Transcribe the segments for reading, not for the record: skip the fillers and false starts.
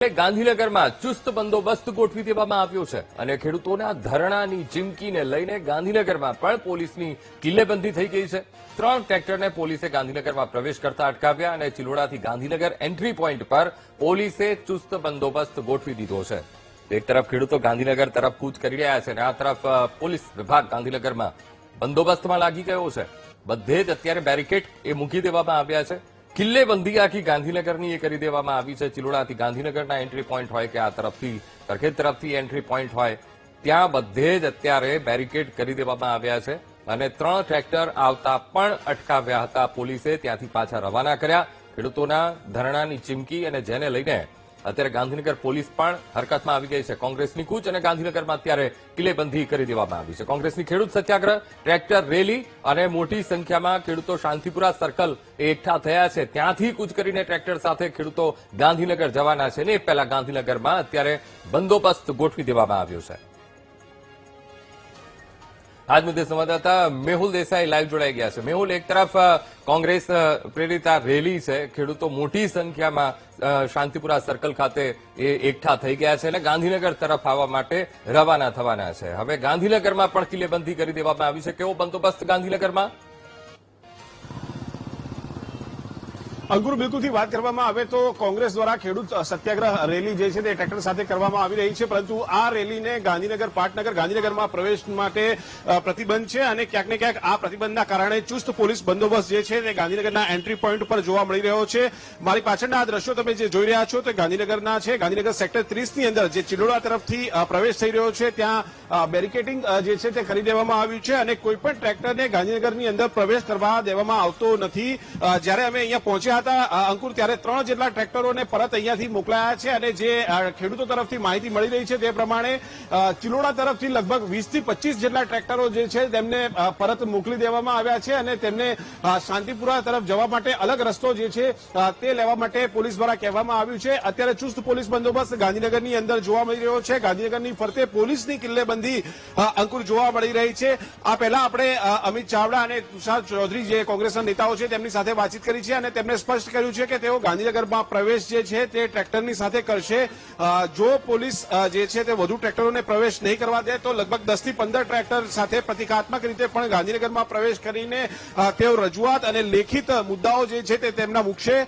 ગાંધીનગરમાં ચુસ્ત બંદોબસ્ત ગોઠવી દેવામાં આવ્યો છે અને ખેડૂતોના ધરણાની ચીમકીને લઈને ગાંધીનગરમાં પણ પોલીસની કિલ્લેબંધી થઈ ગઈ છે। 3 ટ્રેક્ટરને પોલીસે ગાંધીનગરમાં પ્રવેશ કરતા અટકાવ્યા અને ચિલોડાથી ગાંધીનગર એન્ટ્રી પોઈન્ટ પર પોલીસે ચુસ્ત બંદોબસ્ત ગોઠવી દીધો છે। એક તરફ ખેડૂતો ગાંધીનગર તરફ કૂચ કરી રહ્યા છે અને આ તરફ પોલીસ વિભાગ ગાંધીનગરમાં બંદોબસ્તમાં લાગી ગયો છે। બધે જ અત્યારે બેરિકેડ મૂકી દેવામાં આવ્યા છે। કિલ્લેબંધી આખી ગાંધીનગરની કરી દેવામાં આવી છે। ચિલોડાથી ગાંધીનગરના એન્ટ્રી પોઈન્ટ હોય કે આ તરફથી સરખેજ તરફથી એન્ટ્રી પોઈન્ટ હોય ત્યાં બધે જ અત્યારે બેરિકેડ કરી દેવામાં આવ્યા છે અને 3 ટ્રેક્ટર આવતા પણ અટકાવ્યા હતા પોલીસે, ત્યાંથી પાછા રવાના કર્યા। ખેડૂતોના ધરણાની ચીમકી અને જેને લઈને અત્યારે ગાંધીનગર પોલીસ પણ હરકતમાં આવી ગઈ છે। કોંગ્રેસની કૂચ અને ગાંધીનગરમાં અત્યારે કિલ્લેબંધી કરી દેવામાં આવી છે। કોંગ્રેસની ખેડૂત સત્યાગ્રહ, ટ્રેક્ટર રેલી અને મોટી સંખ્યામાં ખેડૂતો શાંતિપુરા સર્કલ એકઠા થયા છે। ત્યાંથી કૂચ કરીને ટ્રેક્ટર સાથે ખેડૂતો ગાંધીનગર જવાના છે ને એ પહેલા ગાંધીનગરમાં અત્યારે બંદોબસ્ત ગોઠવી દેવામાં આવ્યો છે। આજ મુદ્દે સંવાદદાતા મેહુલ દેસાઈ લાઈવ જોડાઈ ગયા છે। મેહુલ, એક તરફ કોંગ્રેસ પ્રેરિત આ રેલી છે, ખેડૂતો મોટી સંખ્યામાં શાંતિપુરા સર્કલ ખાતે એકઠા થઈ ગયા છે અને ગાંધીનગર તરફ આવવા માટે રવાના થવાના છે। હવે ગાંધીનગરમાં પણ કિલ્લેબંધી કરી દેવામાં આવી છે। કેવો બંદોબસ્ત ગાંધીનગરમાં? અંકુર, બિલકુલથી વાત કરવામાં આવે તો કોંગ્રેસ દ્વારા ખેડૂત સત્યાગ્રહ રેલી જે છે તે ટ્રેક્ટર સાથે કરવામાં આવી રહી છે, પરંતુ આ રેલીને ગાંધીનગર પાટનગર ગાંધીનગરમાં પ્રવેશ માટે પ્રતિબંધ છે અને ક્યાંક ને ક્યાંક આ પ્રતિબંધના કારણે ચુસ્ત પોલીસ બંદોબસ્ત જે છે તે ગાંધીનગરના એન્ટ્રી પોઈન્ટ પર જોવા મળી રહ્યો છે। મારી પાછળના આ દ્રશ્યો તમે જે જોઈ રહ્યા છો તે ગાંધીનગરના છે। ગાંધીનગર સેક્ટર 30 ની અંદર જે ચિલોડા તરફથી પ્રવેશ થઈ રહ્યો છે ત્યાં બેરિકેડિંગ જે છે તે કરી દેવામાં આવ્યું છે અને કોઈ પણ ટ્રેક્ટરને ગાંધીનગરની અંદર પ્રવેશ કરવા દેવામાં આવતો નથી। જ્યારે અમે અહીંયા પહોંચ્યા અંકુર, ત્યારે 3 જેટલા ટ્રેક્ટરોને પરત અહીંયાથી મોકલાયા છે અને જે ખેડૂતો તરફથી માહિતી મળી રહી છે તે પ્રમાણે ચિલોડા તરફથી લગભગ 20 થી 25 જેટલા ટ્રેક્ટરો જે છે તેમને પરત મોકલી દેવામાં આવ્યા છે અને તેમને શાંતિપુરા તરફ જવા માટે અલગ રસ્તો જે છે તે લેવા માટે પોલીસ દ્વારા કહેવામાં આવ્યું છે। અત્યારે ચુસ્ત પોલીસ બંદોબસ્ત ગાંધીનગરની અંદર જોવા મળી રહ્યો છે। ગાંધીનગરની ફરતે પોલીસની કિલ્લેબંધી અંકુર જોવા મળી રહી છે। આ પહેલા આપણે અમિત ચાવડા અને તુષાર ચૌધરી જે કોંગ્રેસના નેતાઓ છે તેમની સાથે વાતચીત કરી છે અને તેમને સ્પષ્ટ કર્યું છે કે તેઓ ગાંધીનગરમાં પ્રવેશ જે છે તે ટ્રેક્ટરની સાથે કરશે। જો પોલીસ જે છે તે વધુ ટ્રેક્ટરોને પ્રવેશ નહીં કરવા દે તો લગભગ 10 થી 15 ટ્રેક્ટર સાથે પ્રતિકાત્મક રીતે પણ ગાંધીનગરમાં પ્રવેશ કરીને તેઓ રજૂઆત અને લેખિત મુદ્દાઓ જે છે તે તેમના મૂકશે।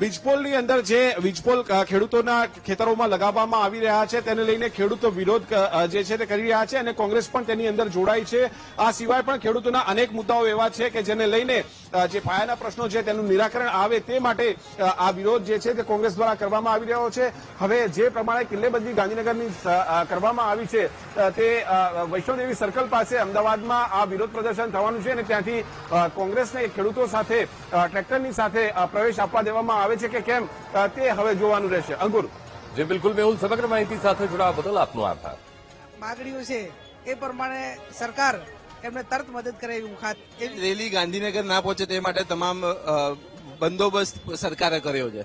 વીજપોલની અંદર જે વીજપોલ ખેડૂતોના ખેતરોમાં લગાવવામાં આવી રહ્યા છે તેને લઈને ખેડૂતો વિરોધ જે છે તે કરી રહ્યા છે અને કોંગ્રેસ પણ તેની અંદર જોડાઈ છે। આ સિવાય પણ ખેડૂતોના અનેક મુદ્દાઓ એવા છે કે જેને લઈને જે પાયાના પ્રશ્નો છે તેનું નિરાકરણ આવે તે માટે આ વિરોધ જે છે તે કોંગ્રેસ દ્વારા કરવામાં આવી રહ્યો છે। હવે જે પ્રમાણે કિલ્લેબંધી ગાંધીનગરની કરવામાં આવી છે તે વૈષ્ણોદેવી સર્કલ પાસે અમદાવાદમાં આ વિરોધ પ્રદર્શન થવાનું છે અને ત્યાંથી કોંગ્રેસને ખેડૂતો સાથે ટ્રેક્ટરની સાથે પ્રવેશ આપવા દેવામાં આવે છે કે કેમ તે હવે જોવાનું રહેશે। અંકુર, જે બિલકુલ મેહુલ, સમગ્ર માહિતી સાથે જોડાવા બદલ આપનો આભાર। માગણીઓ છે એ પ્રમાણે સરકાર એમને તરત મદદ કરે એવું રેલી ગાંધીનગર ના પહોંચે તે માટે તમામ બંદોબસ્ત સરકારે કર્યો છે।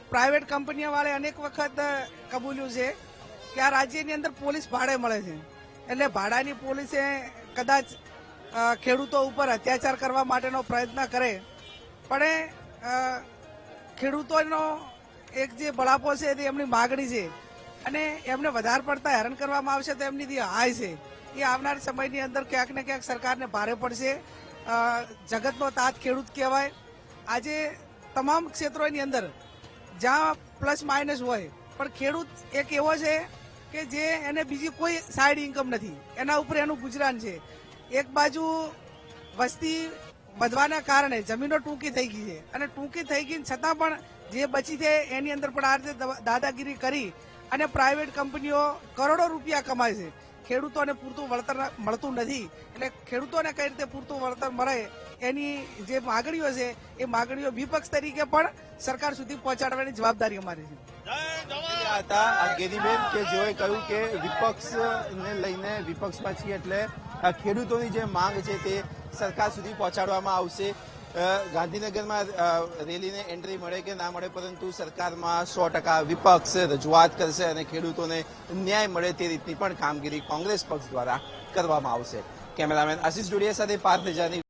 પ્રાઇવેટ કંપનીઓ વાળે અનેક વખત કબૂલ્યું છે કે આ રાજ્યની અંદર પોલીસ ભાડે મળે છે, એટલે ભાડાની પોલીસે કદાચ ખેડૂતો ઉપર અત્યાચાર કરવા માટેનો પ્રયત્ન કરે, પણ ખેડૂતોનો એક જે બળાપો છે તે એમની માગણી છે અને એમને વધારે પડતા હેરાન કરવામાં આવશે તો એમની જે હાય છે એ આવનાર સમયની અંદર ક્યાંક ને ક્યાંક સરકારને ભારે પડશે। જગતનો તાત ખેડૂત કહેવાય। આજે તમામ ક્ષેત્રોની અંદર જ્યાં પ્લસ માઇનસ હોય પણ ખેડૂત એક એવો છે કે જે એને બીજી કોઈ સાઈડ ઇન્કમ નથી, એના ઉપર એનું ગુજરાન છે। એક બાજુ વસ્તી વધવાના કારણે જમીનો ટૂંકી થઈ ગઈ છે અને ટૂંકી થઈ ગઈ છતાં પણ જે બચી છે એની અંદર પણ આ રીતે દાદાગીરી કરી અને પ્રાઇવેટ કંપનીઓ કરોડો રૂપિયા કમાય છે। ખેડૂતોને પૂરતું વળતર મળતું નથી, એટલે ખેડૂતોને કઈ રીતે પૂરતું વળતર મળે એની જે માગણીઓ છે એ માગણીઓ વિપક્ષ તરીકે પણ સરકાર સુધી પહોંચાડવાની જવાબદારી અમારી છે। ગેરીબેન કે જેઓએ કહ્યું કે વિપક્ષને લઈને વિપક્ષમાં છીએ એટલે ખેડૂતોની જે માંગ છે તે સરકાર સુધી પહોંચાડવામાં આવશે। ગાંધીનગરમાં રેલીને એન્ટ્રી મળે કે ના મળે, પરંતુ સરકારમાં 100% વિપક્ષ રજૂઆત કરશે અને ખેડૂતોને ન્યાય મળે તે રીતની પણ કામગીરી કોંગ્રેસ પક્ષ દ્વારા કરવામાં આવશે। કેમેરામેન આશિષ જોડિયા સાથે પાર્થ નિજાની।